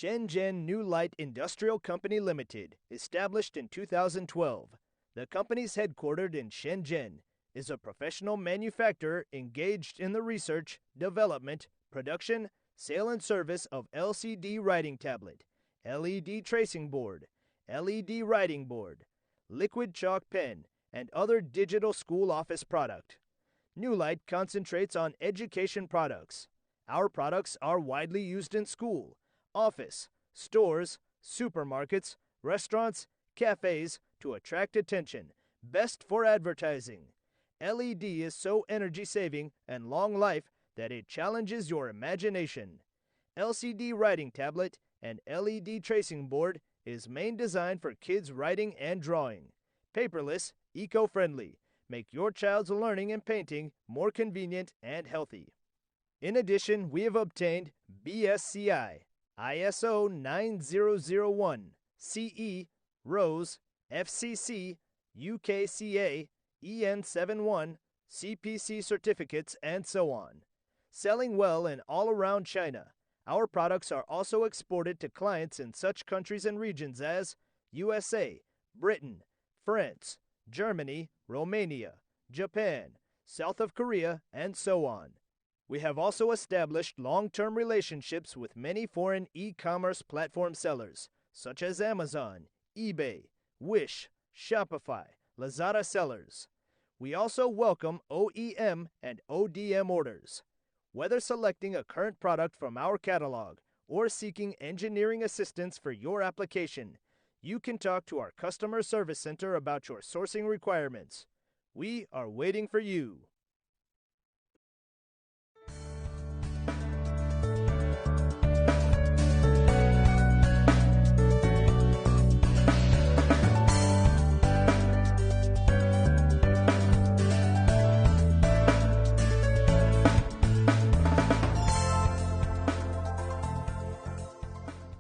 Shenzhen New Light Industrial Company Limited, established in 2012. The company is headquartered in Shenzhen, is a professional manufacturer engaged in the research, development, production, sale and service of LCD writing tablet, LED tracing board, LED writing board, liquid chalk pen, and other digital school office product. New Light concentrates on education products. Our products are widely used in school, office, stores, supermarkets, restaurants, cafes to attract attention. Best for advertising. LED is so energy-saving and long life that it challenges your imagination. LCD writing tablet and LED tracing board is main design for kids writing and drawing. Paperless, eco-friendly. Make your child's learning and painting more convenient and healthy. In addition, we have obtained BSCI, ISO 9001, CE, ROSE, FCC, UKCA, EN71, CPC certificates, and so on. Selling well in all around China, our products are also exported to clients in such countries and regions as USA, Britain, France, Germany, Romania, Japan, South of Korea, and so on. We have also established long-term relationships with many foreign e-commerce platform sellers, such as Amazon, eBay, Wish, Shopify, Lazada sellers. We also welcome OEM and ODM orders. Whether selecting a current product from our catalog or seeking engineering assistance for your application, you can talk to our customer service center about your sourcing requirements. We are waiting for you.